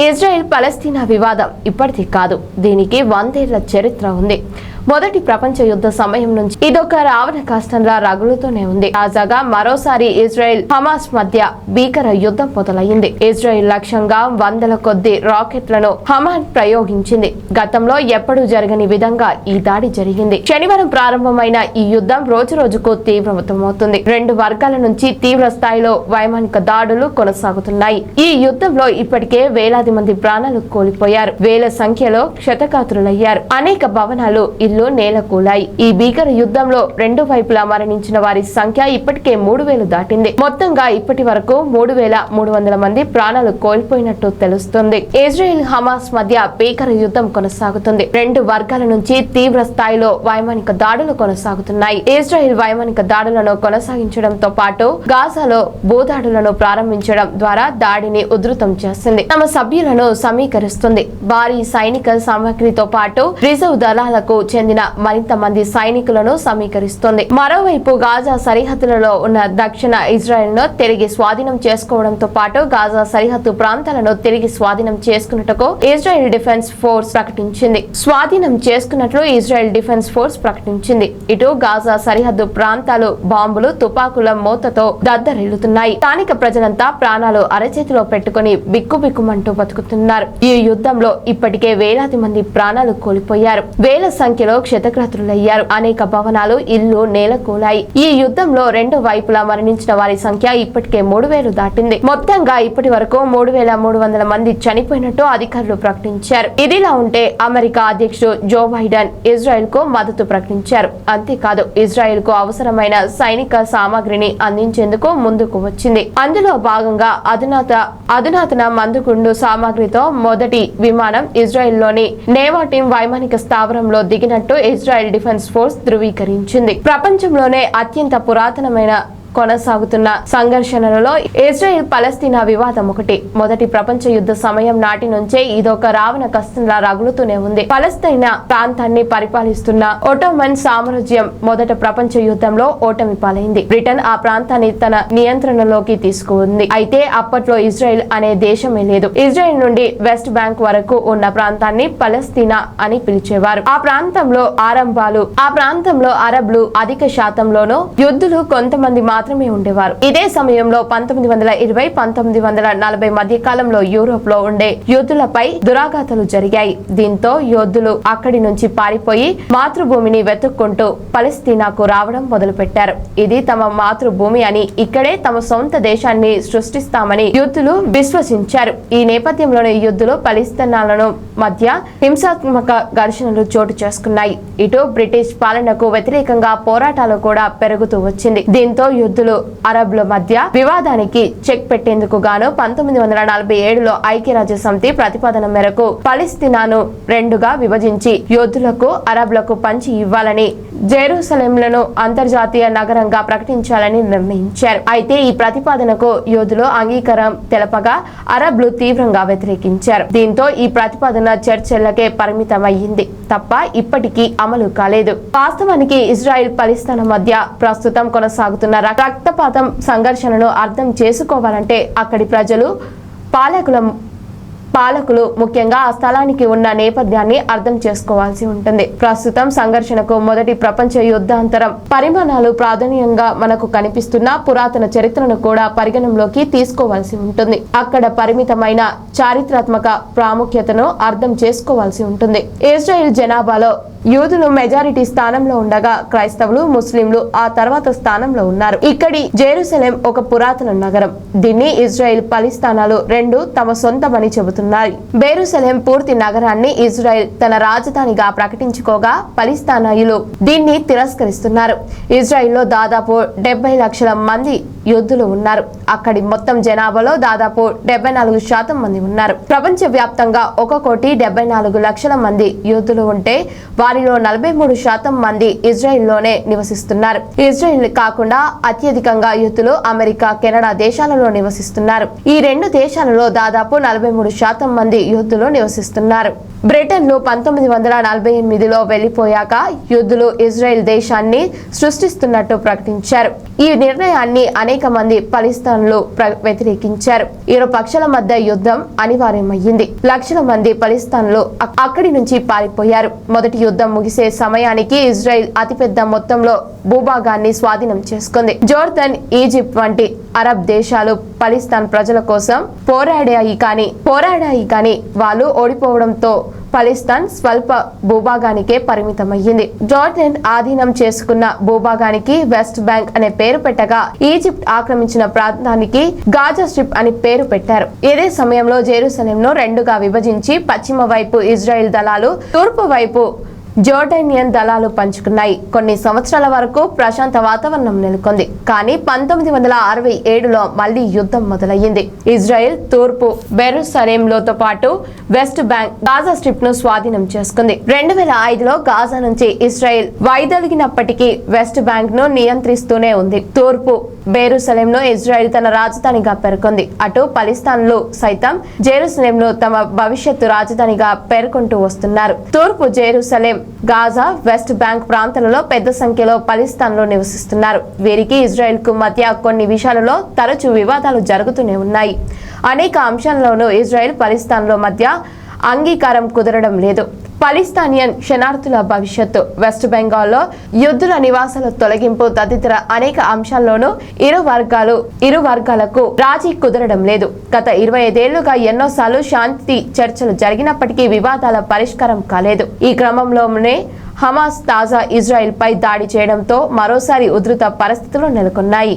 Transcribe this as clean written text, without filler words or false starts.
Israel Palestine వివాదం ఇప్పటిది కాదు. దీనికి 100 ఏళ్ల చరిత్ర ఉంది. మొదటి ప్రపంచ యుద్ధ సమయం నుంచి ఇదొక రావణ కాష్టంలా రగులుతూనే ఉంది. తాజాగా మరోసారి ఇజ్రాయెల్ హమాస్ మధ్య భీకర యుద్ధం మొదలైంది. ఇజ్రాయెల్ లక్ష్యంగా వందల కొద్ది రాకెట్లను హమాస్ ప్రయోగించింది. గతంలో ఎప్పుడూ జరగని విధంగా ఈ దాడి జరిగింది. శనివారం ప్రారంభమైన ఈ యుద్ధం రోజు రోజుకు తీవ్రమవుతుంది. రెండు వర్గాల నుంచి తీవ్ర స్థాయిలో వైమానిక దాడులు కొనసాగుతున్నాయి. ఈ యుద్ధంలో ఇప్పటికే వేలాది మంది ప్రాణాలు కోల్పోయారు. వేల సంఖ్యలో క్షతగాత్రులయ్యారు. అనేక భవనాలు నేలకూలాయి. ఈ భీకర యుద్ధంలో రెండు వైపులా మరణించిన వారి సంఖ్య ఇప్పటికే 3000 దాటింది. మొత్తంగా ఇప్పటి వరకు 3300 మంది ప్రాణాలు కోల్పోయినట్టు తెలుస్తుంది. ఇజ్రాయెల్ హమాస్ మధ్య భీకర యుద్ధం కొనసాగుతుంది. రెండు వర్గాల నుంచి తీవ్ర స్థాయిలో వైమానిక దాడులు కొనసాగుతున్నాయి. ఇజ్రాయెల్ వైమానిక దాడులను కొనసాగించడంతో పాటు గాజాలో భూదాడులను ప్రారంభించడం ద్వారా దాడిని ఉధృతం చేస్తుంది. తమ సభ్యులను సమీకరిస్తుంది. భారీ సైనిక సామగ్రితో పాటు రిజర్వ్ దళాలకు చెందిన మరింత మంది సైనికులను సమీకరిస్తోంది. మరోవైపు గాజా సరిహద్దులలో ఉన్న దక్షిణ ఇజ్రాయెల్ ను తిరిగి స్వాధీనం చేసుకోవడంతో పాటు గాజా సరిహద్దు ప్రాంతాలను తిరిగి స్వాధీనం చేసుకున్నట్టుకు ఇజ్రాయెల్ డిఫెన్స్ ఫోర్స్ ప్రకటించింది. ఇటు గాజా సరిహద్దు ప్రాంతాలు బాంబులు తుపాకుల మోతతో దద్దరిల్లుతున్నాయి. స్థానిక ప్రజలంతా ప్రాణాలు అరచేతిలో పెట్టుకుని బిక్కుబిక్కుమంటూ బతుకుతున్నారు. ఈ యుద్ధంలో ఇప్పటికే వేలాది మంది ప్రాణాలు కోల్పోయారు. వేల సంఖ్యలో క్షతగాత్రులయ్యారు. అనేక భవనాలు ఇల్లు నేలకూలాయి. ఈ యుద్ధంలో రెండు వైపులా మరణించిన వారి సంఖ్య ఇప్పటికే 3000 దాటింది. మొత్తంగా ఇప్పటి వరకు 3300 మంది చనిపోయినట్టు అధికారులు ప్రకటించారు. ఇదిలా ఉంటే అమెరికా అధ్యక్షుడు జో బైడెన్ ఇజ్రాయెల్ కు మద్దతు ప్రకటించారు. అంతేకాదు ఇజ్రాయెల్ కు అవసరమైన సైనిక సామాగ్రిని అందించేందుకు ముందుకు వచ్చింది. అందులో భాగంగా అధునాతన మందుగుండు సామాగ్రితో మొదటి విమానం ఇజ్రాయెల్ లోని నేవాటిమ్ వైమానిక స్థావరంలో దిగినట్టు ఇజ్రాయెల్ డిఫెన్స్ ఫోర్స్ ధృవీకరించింది. ప్రపంచంలోనే అత్యంత పురాతనమైన కొనసాగుతున్న సంఘర్షణలలో ఇజ్రాయెల్ పలస్తీనా వివాదం ఒకటి. మొదటి ప్రపంచ యుద్ధ సమయం నాటి నుంచే ఇదొక రావణ కష్టంలా రగులుతూనే ఉంది. పలస్తీనా ప్రాంతాన్ని పరిపాలిస్తున్న ఒట్టోమన్ సామ్రాజ్యం మొదట ప్రపంచ యుద్ధంలో ఓటమి పాలైంది. బ్రిటన్ ఆ ప్రాంతాన్ని తన నియంత్రణలోకి తీసుకుంది. అయితే అప్పట్లో ఇజ్రాయెల్ అనే దేశమే లేదు. ఇజ్రాయెల్ నుండి వెస్ట్ బ్యాంక్ వరకు ఉన్న ప్రాంతాన్ని పలస్తీనా అని పిలిచేవారు. ఆ ప్రాంతంలో అరబ్లు అధిక శాతంలోనూ యూదులు కొంతమంది మాత్రమే ఉండేవారు. ఇదే సమయంలో 1920-1940 మధ్య కాలంలో యూరోప్ లో ఉండే యోధులపై దురాఘాతాలు జరిగాయి. దీంతో యోధులు అక్కడి నుంచి పారిపోయి మాతృభూమిని వెతుక్కుంటూ పలస్తీనాకు రావడం మొదలుపెట్టారు. ఇది తమ మాతృభూమి అని, ఇక్కడే తమ సొంత దేశాన్ని సృష్టిస్తామని యూదులు విశ్వసించారు. ఈ నేపథ్యంలోనే యూదులు పలస్తీనాలను మధ్య హింసాత్మక ఘర్షణలు చోటు చేసుకున్నాయి. ఇటు బ్రిటిష్ పాలనకు వ్యతిరేకంగా పోరాటాలు కూడా పెరుగుతూ వచ్చింది. దీంతో యుద్ధులు అరబ్ల మధ్య వివాదానికి చెక్ పెట్టేందుకు గాను 1947లో ఐక్యరాజ్య సమితి ప్రతిపాదన మేరకు పలస్తీనాను రెండుగా విభజించి యోధులకు అరబ్లకు పంచి ఇవ్వాలని, జెరూసలేంలను అంతర్జాతీయ నగరంగా ప్రకటించాలని నిర్ణయించారు. అయితే ఈ ప్రతిపాదనకు యోధులు అంగీకారం తెలపగా అరబ్లు తీవ్రంగా వ్యతిరేకించారు. దీంతో ఈ ప్రతిపాదన చర్చలకే పరిమితమయ్యింది తప్ప ఇప్పటికీ అమలు కాలేదు. వాస్తవానికి ఇజ్రాయెల్ పలస్తీనా మధ్య ప్రస్తుతం కొనసాగుతున్న రక్తపాతం సంఘర్షణను అర్థం చేసుకోవాలంటే అక్కడి ప్రజలు పాలకులు ముఖ్యంగా ఆ స్థలానికి ఉన్న నేపథ్యాన్ని అర్థం చేసుకోవాల్సి ఉంటుంది. ప్రస్తుతం సంఘర్షణకు మొదటి ప్రపంచ యుద్ధాంతరం పరిమాణాలు ప్రాధాన్యంగా మనకు కనిపిస్తున్న పురాతన చరిత్రను కూడా పరిగణంలోకి తీసుకోవాల్సి ఉంటుంది. అక్కడ పరిమితమైన చారిత్రాత్మక ప్రాముఖ్యతను అర్థం చేసుకోవాల్సి ఉంటుంది. ఇజ్రాయెల్ జనాభాలో యూదులు మెజారిటీ స్థానంలో ఉండగా క్రైస్తవులు, ముస్లింలు ఆ తర్వాత స్థానంలో ఉన్నారు. ఇక్కడి జెరూసలేం ఒక పురాతన నగరం. దీన్ని ఇజ్రాయెల్ పలస్తీనాలు రెండు తమ సొంతమని చెబుతున్నారు. జెరూసలేం పూర్తి నగరాన్ని ఇజ్రాయెల్ తన రాజధానిగా ప్రకటించుకోగా పలస్తీనాయులు దీన్ని తిరస్కరిస్తున్నారు. ఇజ్రాయెల్లో దాదాపు 70 లక్షల మంది యూదులు ఉన్నారు. అక్కడి మొత్తం జనాభాలో దాదాపు 74% మంది ఉన్నారు. ప్రపంచ వ్యాప్తంగా 1,74,00,000 మంది యూదులు ఉంటే వారి వారిలో 43% మంది ఇజ్రాయెల్లోనే నివసిస్తున్నారు. ఇజ్రాయెల్ కాకుండా అత్యధికంగా యూతులు అమెరికా, కెనడా దేశాలలో నివసిస్తున్నారు. ఈ రెండు దేశాలలో దాదాపు 43% మంది యూతులు నివసిస్తున్నారు. బ్రిటన్ లో 1948లో వెళ్లిపోయాక యూదులు ఇజ్రాయెల్ దేశాన్ని సృష్టిస్తున్నట్టు ప్రకటించారు. ఈ నిర్ణయాన్ని అనేక మంది పలిస్తాన్లు వ్యతిరేకించారు. ఇరు పక్షాల మధ్య యుద్ధం అనివార్యమయ్యింది. లక్షల మంది పలిస్తాన్లు అక్కడి నుంచి పారిపోయారు. మొదటి యుద్ధం ముగిసే సమయానికి ఇజ్రాయెల్ అతిపెద్ద మొత్తంలో భూభాగాన్ని స్వాధీనం చేసుకుంది. జోర్దన్, ఈజిప్ట్ వంటి అరబ్ దేశాలు పలిస్తాన్ ప్రజల కోసం పోరాడాయి కానీ వాళ్ళు ఓడిపోవడంతో పలిస్తాన్ స్వల్ప భూభాగానికే పరిమితమయ్యింది. జోర్డన్ ఆధీనం చేసుకున్న భూభాగానికి వెస్ట్ బ్యాంక్ అనే పేరు పెట్టగా, ఈజిప్ట్ ఆక్రమించిన ప్రాంతానికి గాజా స్ట్రిప్ అని పేరు పెట్టారు. ఇదే సమయంలో జెరూసలేంను రెండుగా విభజించి పశ్చిమ వైపు ఇజ్రాయెల్ దళాలు, తూర్పు వైపు జోర్డానియన్ దళాలు పంచుకున్నాయి. కొన్ని సంవత్సరాల వరకు ప్రశాంత వాతావరణం నెలకొంది. కానీ 1967లో మళ్లీ యుద్ధం మొదలయ్యింది. ఇజ్రాయెల్ తూర్పు జెరూసలేంతో పాటు వెస్ట్ బ్యాంక్, గాజా స్ట్రిప్ ను స్వాధీనం చేసుకుంది. 2005లో గాజా నుంచి ఇజ్రాయెల్ వైదొలిగినప్పటికీ వెస్ట్ బ్యాంక్ ను నియంత్రిస్తూనే ఉంది. తూర్పు జెరూసలేంను ఇజ్రాయెల్ తన రాజధానిగా పేర్కొంది. అటు పలిస్తాన్లు సైతం జెరూసలేంను తమ భవిష్యత్తు రాజధానిగా పేర్కొంటూ వస్తున్నారు. తూర్పు జెరూసలేం, గాజా, వెస్ట్ బ్యాంక్ ప్రాంతాలలో పెద్ద సంఖ్యలో పలిస్తాన్లు నివసిస్తున్నారు. వీరికి ఇజ్రాయెల్ కు మధ్య కొన్ని విషయాలలో తరచూ వివాదాలు జరుగుతూనే ఉన్నాయి. అనేక అంశాల్లోనూ ఇజ్రాయెల్, పలిస్తాన్ల మధ్య అంగీకారం కుదరడం లేదు. పలిస్తానియన్ శరణార్థుల భవిష్యత్తు, వెస్ట్ బెంగాల్లో యూదుల నివాసాల తొలగింపు తదితర అనేక అంశాల్లోనూ ఇరు వర్గాలకు రాజీ కుదరడం లేదు. గత 25 ఏళ్లుగా ఎన్నోసార్లు శాంతి చర్చలు జరిగినప్పటికీ వివాదాల పరిష్కారం కాలేదు. ఈ క్రమంలోనే హమాస్ తాజా ఇజ్రాయెల్ పై దాడి చేయడంతో మరోసారి ఉధృత పరిస్థితులు నెలకొన్నాయి.